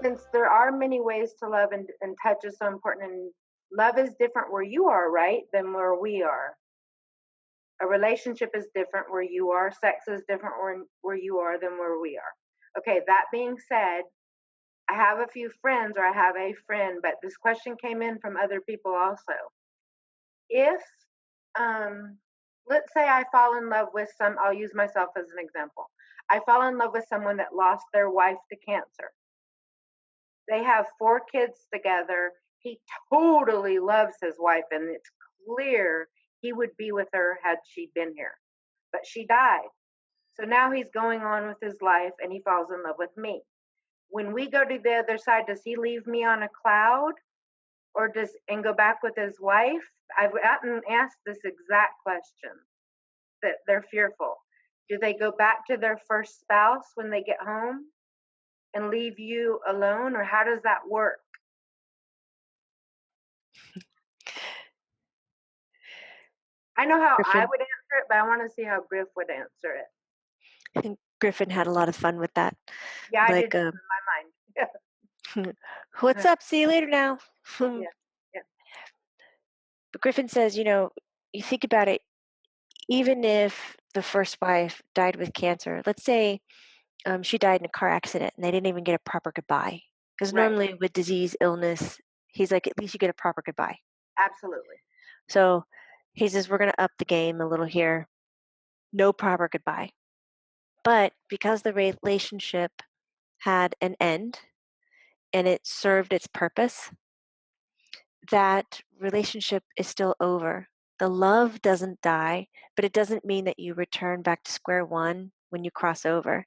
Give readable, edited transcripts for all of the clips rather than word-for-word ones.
Since there are many ways to love, and touch is so important, and love is different where you are, right, than where we are. A relationship is different where you are. Sex is different where you are than where we are. Okay, that being said, I have a few friends, or I have a friend, but this question came in from other people also. If, um, let's say I fall in love with I'll use myself as an example. I fall in love with someone that lost their wife to cancer. They have 4 kids together. He totally loves his wife, and it's clear he would be with her had she been here. But she died. So now he's going on with his life, and he falls in love with me. When we go to the other side, does he leave me on a cloud, or and go back with his wife? I've gotten asked this exact question, that they're fearful. Do they go back to their first spouse when they get home and leave you alone, or how does that work? I know how I Griffin, would answer it, but I want to see how Griff would answer it. I think Griffin had a lot of fun with that. Yeah, I did Like, too in my mind. what's up? See you later now. Yeah, yeah, But Griffin says, you think about it, even if the first wife died with cancer, let's say she died in a car accident and they didn't even get a proper goodbye. Because right, normally with disease, illness, he's like, at least you get a proper goodbye. absolutely. So he says, we're going to up the game a little here. No proper goodbye. But because the relationship had an end and it served its purpose, that relationship is still over. The love doesn't die, but it doesn't mean that you return back to square one when you cross over,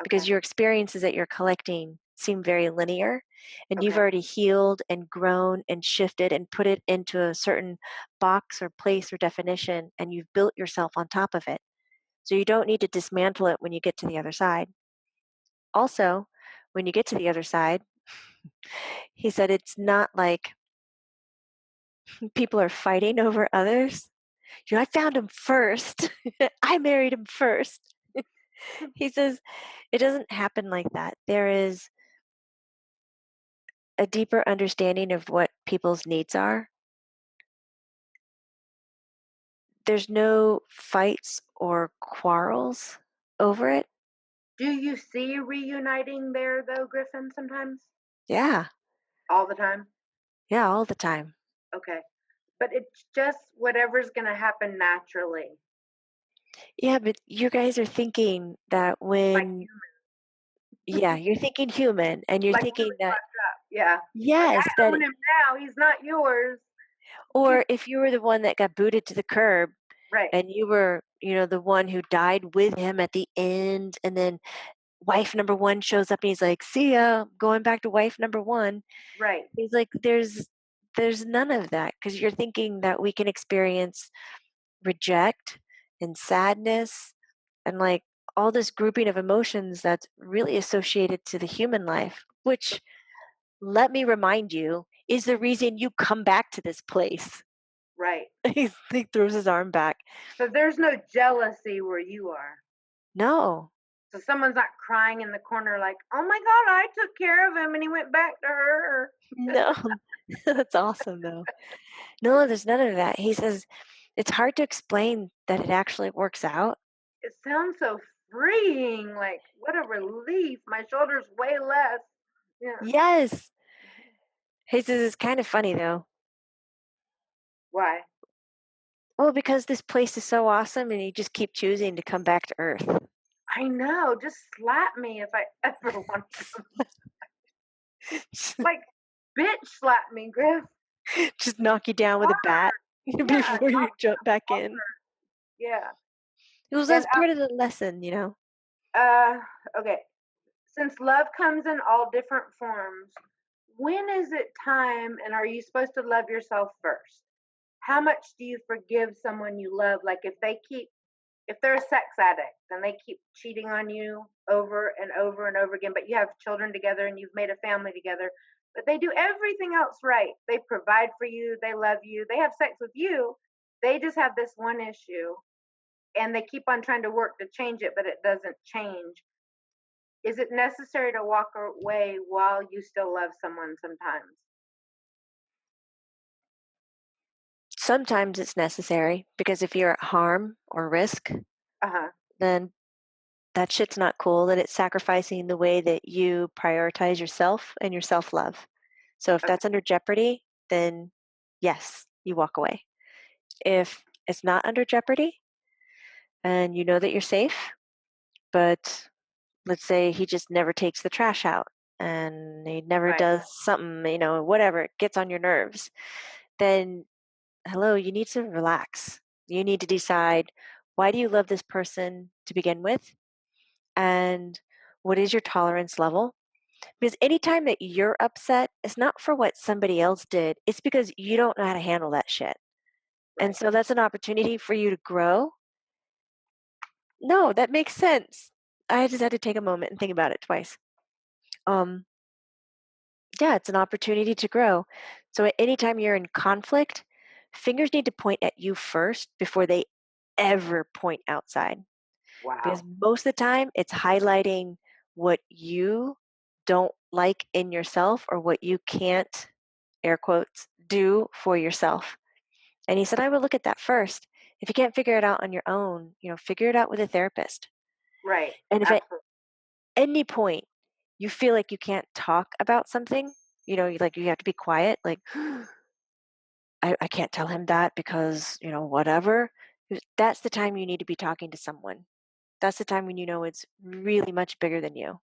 because Okay, your experiences that you're collecting seem very linear, and you've okay, already healed and grown and shifted and put it into a certain box or place or definition, and you've built yourself on top of it. So you don't need to dismantle it when you get to the other side. Also, when you get to the other side, he said it's not like people are fighting over others. I found him first. I married him first. He says it doesn't happen like that. There is a deeper understanding of what people's needs are. There's no fights or quarrels over it. do you see reuniting there though, Griffin, sometimes? Yeah. All the time? Yeah, all the time. Okay, but it's just whatever's going to happen naturally, Yeah, but you guys are thinking that like when, yeah, you're thinking human and you're like thinking really that, fucked up. Yeah, like yes, I that, own him now, he's not yours. or if you were the one that got booted to the curb Right, and you were, the one who died with him at the end, and then wife number one shows up and he's like, "See ya, I'm going back to wife number one." right. He's like, there's none of that, because you're thinking that we can experience reject and sadness and like all this grouping of emotions that's really associated to the human life, which, let me remind you, is the reason you come back to this place. Right. He throws his arm back. So there's no jealousy where you are. No, So someone's not crying in the corner like, "Oh my god, I took care of him and he went back to her." no. That's awesome though. No, there's none of that. He says it's hard to explain that it actually works out. It sounds so freeing, like, what a relief. My shoulders weigh less. Yeah. Yes. He says it's kind of funny though. Why? Well, because this place is so awesome and you just keep choosing to come back to Earth. I know, just slap me if I ever want to. Like, bitch slap me, Griff. Just knock you down with a bat Hard. Yeah, before you jump back in. yeah. It was And that's part of the lesson. okay. Since love comes in all different forms, when is it time, and are you supposed to love yourself first? How much do you forgive someone you love? Like if they're a sex addict and they keep cheating on you over and over and over again, but you have children together and you've made a family together, but they do everything else right. They provide for you, they love you, they have sex with you. They just have this one issue, and they keep on trying to work to change it, but it doesn't change. Is it necessary to walk away while you still love someone sometimes? Sometimes it's necessary because if you're at harm or risk, Uh-huh. then that shit's not cool. That it's sacrificing the way that you prioritize yourself and your self love. So if Okay. that's under jeopardy, then yes, you walk away. If it's not under jeopardy and you know that you're safe, but let's say he just never takes the trash out and he never Right. does something, whatever, it gets on your nerves, then hello, you need to relax. You need to decide, why do you love this person to begin with? And what is your tolerance level? Because anytime that you're upset, it's not for what somebody else did, it's because you don't know how to handle that shit. And Right. so that's an opportunity for you to grow. No, that makes sense. I just had to take a moment and think about it twice. Um, yeah, it's an opportunity to grow. So at any time you're in conflict, fingers need to point at you first before they ever point outside. Because Wow. most of the time it's highlighting what you don't like in yourself or what you can't, air quotes, do for yourself. And he said, I would look at that first. If you can't figure it out on your own, figure it out with a therapist. Right. And if at Absolutely. any point you feel like you can't talk about something, like you have to be quiet, like, I can't tell him that because, whatever. That's the time you need to be talking to someone. That's the time when you know it's really much bigger than you.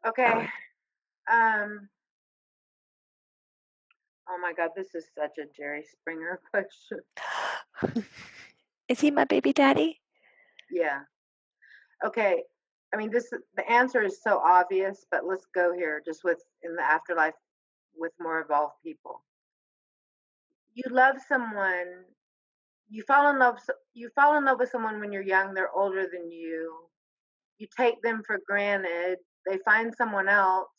Okay. Uh, Um, oh my God, this is such a Jerry Springer question. is he my baby daddy? Yeah. Okay. I mean, the answer is so obvious, but let's go here just with in the afterlife with more evolved people. You love someone, you fall in love with someone when you're young, they're older than you take them for granted, they find someone else,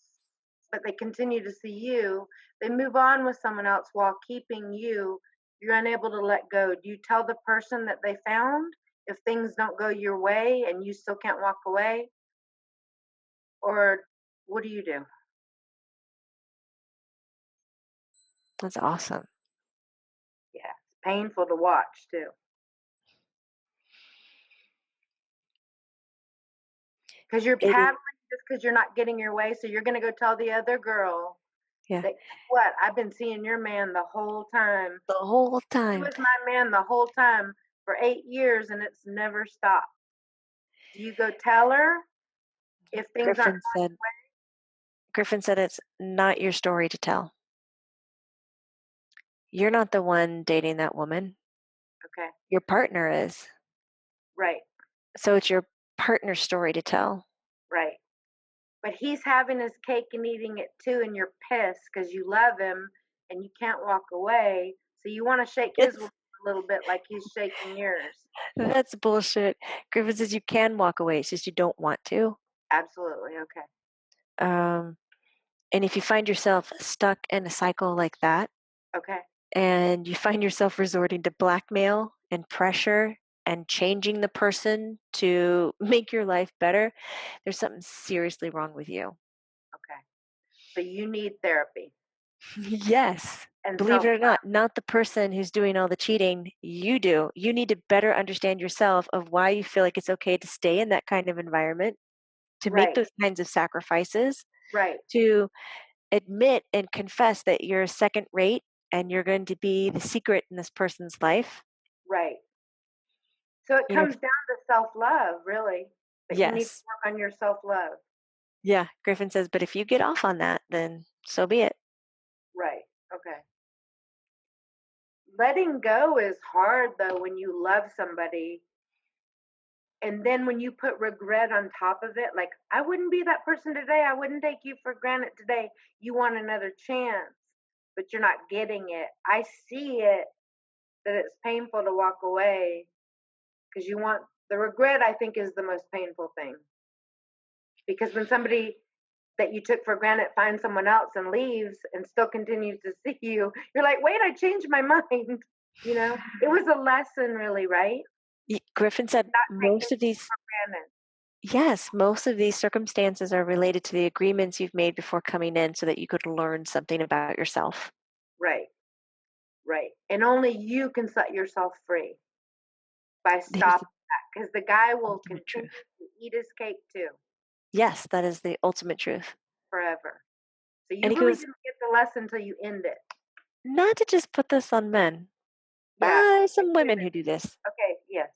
but they continue to see you, they move on with someone else while keeping you, you're unable to let go. Do you tell the person that they found if things don't go your way and you still can't walk away? Or what do you do? That's awesome. Yeah, it's painful to watch too. Because you're It is, paddling just because you're not getting your way. So you're going to go tell the other girl yeah, that, guess what? I've been seeing your man the whole time. the whole He time. was my man the whole time for 8 years and it's never stopped. Do you go tell her if things aren't Griffin said, Griffin said it's not your story to tell. You're not the one dating that woman. okay? Your partner is. Right, So it's your partner's story to tell. right. But he's having his cake and eating it too, and you're pissed because you love him and you can't walk away. So you want to shake his It's a little bit like he's shaking yours. that's bullshit. Griffin says you can walk away, it's just you don't want to. Absolutely. Okay. Um, and if you find yourself stuck in a cycle like that, Okay. and you find yourself resorting to blackmail and pressure and changing the person to make your life better, there's something seriously wrong with you. Okay. So you need therapy Yes. and Believe self it or love. not the person who's doing all the cheating, you do. You need to better understand yourself of why you feel like it's okay to stay in that kind of environment, to make Right. those kinds of sacrifices, Right. to admit and confess that you're second rate and you're going to be the secret in this person's life. Right. So it You know, comes down to self love, really. But you need to yes. work on your self love. Yeah, Griffin says, but if you get off on that, then so be it. Right. Okay. Letting go is hard though when you love somebody. And then when you put regret on top of it, like, I wouldn't be that person today. I wouldn't take you for granted today. You want another chance, but you're not getting it. I see it that it's painful to walk away because you want the regret, I think, is the most painful thing. Because when somebody that you took for granted finds someone else and leaves and still continues to see you, you're like, wait, I changed my mind. It was a lesson, really, right? Griffin said Not taking most of people these for granted. Yes, most of these circumstances are related to the agreements you've made before coming in so that you could learn something about yourself. Right, right. And only you can set yourself free by Here's stopping the that, because the guy will ultimate continue truth. to eat his cake too, Yes, that is the ultimate truth. forever. So And you he really goes, didn't get the lesson until you end it. not to just put this on men, Yeah, some wait a women who minute. do this. Okay, yes.